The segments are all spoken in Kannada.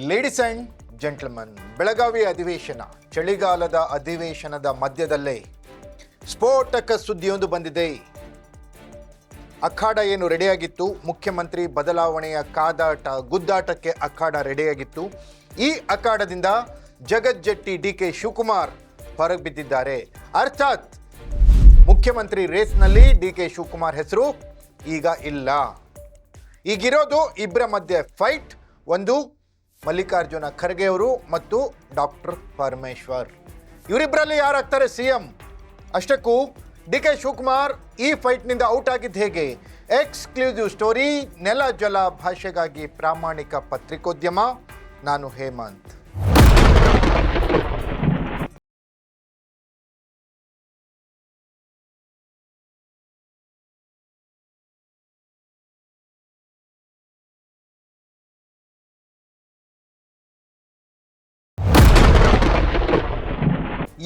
ಲೇಡೀಸ್ ಆ್ಯಂಡ್ ಜೆಂಟಲ್ಮನ್, ಬೆಳಗಾವಿ ಅಧಿವೇಶನ, ಚಳಿಗಾಲದ ಅಧಿವೇಶನದ ಮಧ್ಯದಲ್ಲೇ ಸ್ಫೋಟಕ ಸುದ್ದಿಯೊಂದು ಬಂದಿದೆ. ಅಖಾಡ ಏನು ರೆಡಿಯಾಗಿತ್ತು, ಮುಖ್ಯಮಂತ್ರಿ ಬದಲಾವಣೆಯ ಕಾದಾಟ ಗುದ್ದಾಟಕ್ಕೆ ಅಖಾಡ ರೆಡಿಯಾಗಿತ್ತು. ಈ ಅಖಾಡದಿಂದ ಜಗಜ್ಜೆಟ್ಟಿ ಡಿ.ಕೆ. ಶಿವಕುಮಾರ್ ಹೊರಗೆ ಬಿದ್ದಿದ್ದಾರೆ. ಅರ್ಥಾತ್ ಮುಖ್ಯಮಂತ್ರಿ ರೇಸ್ನಲ್ಲಿ ಡಿ.ಕೆ. ಶಿವಕುಮಾರ್ ಹೆಸರು ಈಗ ಇಲ್ಲ. ಈಗಿರೋದು ಇಬ್ಬರ ಮಧ್ಯೆ ಫೈಟ್. ಒಂದು ಮಲ್ಲಿಕಾರ್ಜುನ ಖರ್ಗೆ ಅವರು ಮತ್ತು ಡಾಕ್ಟರ್ ಪರಮೇಶ್ವರ್. ಇವರಿಬ್ಬರಲ್ಲಿ ಯಾರಾಗ್ತಾರೆ ಸಿಎಂ? ಅಷ್ಟಕ್ಕೂ ಡಿ.ಕೆ. ಶಿವಕುಮಾರ್ ಈ ಫೈಟ್ನಿಂದ ಔಟ್ ಆಗಿದ್ದು ಹೇಗೆ? Exclusive story. ನೆಲ ಜಲ ಭಾಷೆಗಾಗಿ ಪ್ರಾಮಾಣಿಕ ಪತ್ರಿಕೋದ್ಯಮ. ನಾನು ಹೇಮಂತ್.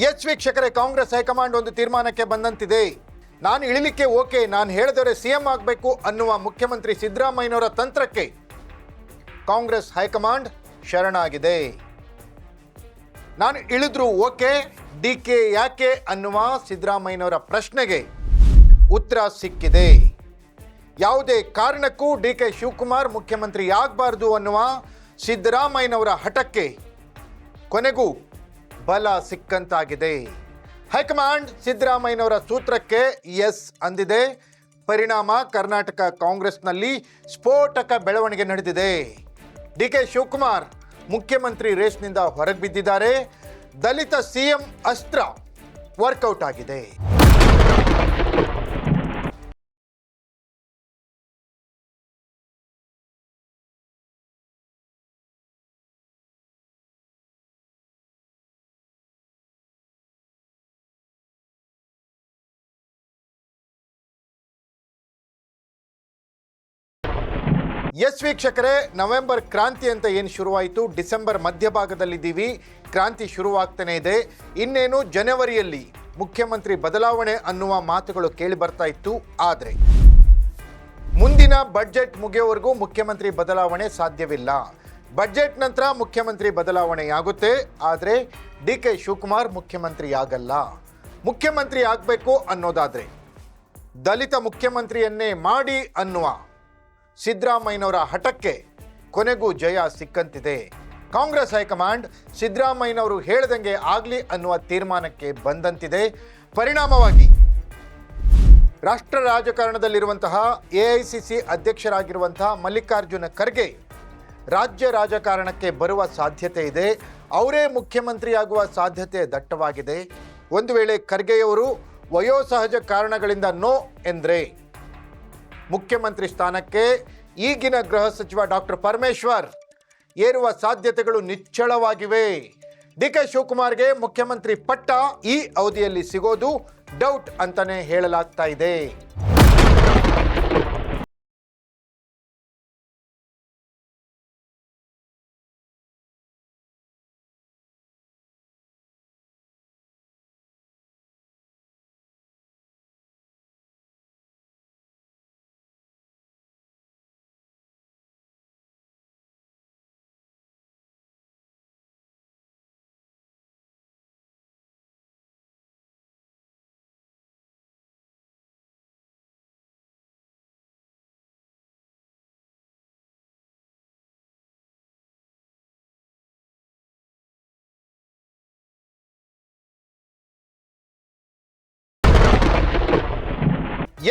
ಎಸ್ ವೀಕ್ಷಕರೇ, ಕಾಂಗ್ರೆಸ್ ಹೈಕಮಾಂಡ್ ಒಂದು ತೀರ್ಮಾನಕ್ಕೆ ಬಂದಂತಿದೆ. ನಾನು ಇಳಿಲಿಕ್ಕೆ ಓಕೆ, ನಾನು ಹೇಳಿದವರೇ ಸಿಎಂ ಆಗಬೇಕು ಅನ್ನುವ ಮುಖ್ಯಮಂತ್ರಿ ಸಿದ್ದರಾಮಯ್ಯನವರ ತಂತ್ರಕ್ಕೆ ಕಾಂಗ್ರೆಸ್ ಹೈಕಮಾಂಡ್ ಶರಣಾಗಿದೆ. ನಾನು ಇಳಿದ್ರು ಓಕೆ, ಡಿ.ಕೆ. ಯಾಕೆ ಅನ್ನುವ ಸಿದ್ದರಾಮಯ್ಯನವರ ಪ್ರಶ್ನೆಗೆ ಉತ್ತರ ಸಿಕ್ಕಿದೆ. ಯಾವುದೇ ಕಾರಣಕ್ಕೂ ಡಿ.ಕೆ. ಶಿವಕುಮಾರ್ ಮುಖ್ಯಮಂತ್ರಿ ಆಗಬಾರ್ದು ಅನ್ನುವ ಸಿದ್ದರಾಮಯ್ಯನವರ ಹಠಕ್ಕೆ ಕೊನೆಗೂ ಬಲ ಸಿಕ್ಕಂತಾಗಿದೆ. ಹೈಕಮಾಂಡ್ ಸಿದ್ದರಾಮಯ್ಯನವರ ಸೂತ್ರಕ್ಕೆ ಎಸ್ ಅಂದಿದೆ. ಪರಿಣಾಮ ಕರ್ನಾಟಕ ಕಾಂಗ್ರೆಸ್ನಲ್ಲಿ ಸ್ಫೋಟಕ ಬೆಳವಣಿಗೆ ನಡೆದಿದೆ. ಡಿ.ಕೆ. ಶಿವಕುಮಾರ್ ಮುಖ್ಯಮಂತ್ರಿ ರೇಸ್ನಿಂದ ಹೊರಗೆ ಬಿದ್ದಿದ್ದಾರೆ. ದಲಿತ ಸಿಎಂ ಅಸ್ತ್ರ ವರ್ಕೌಟ್ ಆಗಿದೆ. ಎಸ್ ವೀಕ್ಷಕರೇ, ನವೆಂಬರ್ ಕ್ರಾಂತಿ ಅಂತ ಏನು ಶುರುವಾಯಿತು, ಡಿಸೆಂಬರ್ ಮಧ್ಯಭಾಗದಲ್ಲಿದ್ದೀವಿ. ಕ್ರಾಂತಿ ಶುರುವಾಗ್ತಾನೆ ಇದೆ. ಇನ್ನೇನು ಜನವರಿಯಲ್ಲಿ ಮುಖ್ಯಮಂತ್ರಿ ಬದಲಾವಣೆ ಅನ್ನುವ ಮಾತುಗಳು ಕೇಳಿ ಬರ್ತಾ ಇತ್ತು. ಆದರೆ ಮುಂದಿನ ಬಡ್ಜೆಟ್ ಮುಗಿಯೋವರೆಗೂ ಮುಖ್ಯಮಂತ್ರಿ ಬದಲಾವಣೆ ಸಾಧ್ಯವಿಲ್ಲ. ಬಡ್ಜೆಟ್ ನಂತರ ಮುಖ್ಯಮಂತ್ರಿ ಬದಲಾವಣೆಯಾಗುತ್ತೆ. ಆದರೆ ಡಿ.ಕೆ. ಶಿವಕುಮಾರ್ ಮುಖ್ಯಮಂತ್ರಿ ಆಗಲ್ಲ. ಮುಖ್ಯಮಂತ್ರಿ ಆಗಬೇಕು ಅನ್ನೋದಾದರೆ ದಲಿತ ಮುಖ್ಯಮಂತ್ರಿಯನ್ನೇ ಮಾಡಿ ಅನ್ನುವ ಸಿದ್ದರಾಮಯ್ಯನವರ ಹಠಕ್ಕೆ ಕೊನೆಗೂ ಜಯ ಸಿಕ್ಕಂತಿದೆ. ಕಾಂಗ್ರೆಸ್ ಹೈಕಮಾಂಡ್ ಸಿದ್ದರಾಮಯ್ಯನವರು ಹೇಳ್ದಂಗೆ ಆಗಲಿ ಅನ್ನುವ ತೀರ್ಮಾನಕ್ಕೆ ಬಂದಂತಿದೆ. ಪರಿಣಾಮವಾಗಿ ರಾಷ್ಟ್ರ ರಾಜಕಾರಣದಲ್ಲಿರುವಂತಹ AICC ಅಧ್ಯಕ್ಷರಾಗಿರುವಂತಹ ಮಲ್ಲಿಕಾರ್ಜುನ ಖರ್ಗೆ ರಾಜ್ಯ ರಾಜಕಾರಣಕ್ಕೆ ಬರುವ ಸಾಧ್ಯತೆ ಇದೆ. ಅವರೇ ಮುಖ್ಯಮಂತ್ರಿಯಾಗುವ ಸಾಧ್ಯತೆ ದಟ್ಟವಾಗಿದೆ. ಒಂದು ವೇಳೆ ಖರ್ಗೆಯವರು ವಯೋಸಹಜ ಕಾರಣಗಳಿಂದ ನೋ ಎಂದರೆ ಮುಖ್ಯಮಂತ್ರಿ ಸ್ಥಾನಕ್ಕೆ ಈಗಿನ ಗೃಹ ಸಚಿವ ಡಾಕ್ಟರ್ ಪರಮೇಶ್ವರ್ ಏರುವ ಸಾಧ್ಯತೆಗಳು ನಿಚ್ಚಳವಾಗಿವೆ. ಡಿ.ಕೆ. ಶಿವಕುಮಾರ್ಗೆ ಮುಖ್ಯಮಂತ್ರಿ ಪಟ್ಟ ಈ ಅವಧಿಯಲ್ಲಿ ಸಿಗೋದು ಡೌಟ್ ಅಂತಾನೆ ಹೇಳಲಾಗ್ತಾ ಇದೆ.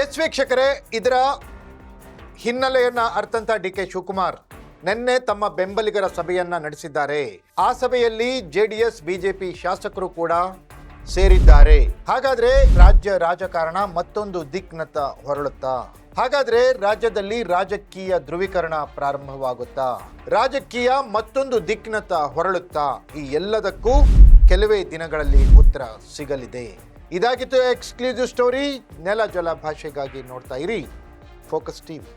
ಎಸ್ ವೀಕ್ಷಕರೇ, ಇದರ ಹಿನ್ನೆಲೆಯನ್ನು ಅರ್ಥಂತ ಡಿ.ಕೆ. ಶಿವಕುಮಾರ್ ನಿನ್ನೆ ತಮ್ಮ ಬೆಂಬಲಿಗರ ಸಭೆಯನ್ನ ನಡೆಸಿದ್ದಾರೆ. ಆ ಸಭೆಯಲ್ಲಿ JDS BJP ಶಾಸಕರು ಕೂಡ ಸೇರಿದ್ದಾರೆ. ಹಾಗಾದ್ರೆ ರಾಜ್ಯ ರಾಜಕಾರಣ ಮತ್ತೊಂದು ದಿಕ್ನತ್ತ ಹೊರಳುತ್ತಾ? ಹಾಗಾದ್ರೆ ರಾಜ್ಯದಲ್ಲಿ ರಾಜಕೀಯ ಧ್ರುವೀಕರಣ ಪ್ರಾರಂಭವಾಗುತ್ತಾ? ರಾಜಕೀಯ ಮತ್ತೊಂದು ದಿಕ್ನತ್ತ ಹೊರಳುತ್ತಾ? ಈ ಎಲ್ಲದಕ್ಕೂ ಕೆಲವೇ ದಿನಗಳಲ್ಲಿ ಉತ್ತರ ಸಿಗಲಿದೆ. ಇದಾಗಿತ್ತು ಎಕ್ಸ್ಕ್ಲೂಸಿವ್ ಸ್ಟೋರಿ. ನೆಲ ಜಲ ಭಾಷೆಗಾಗಿ ನೋಡ್ತಾ ಇರಿ ಫೋಕಸ್ ಟಿವಿ.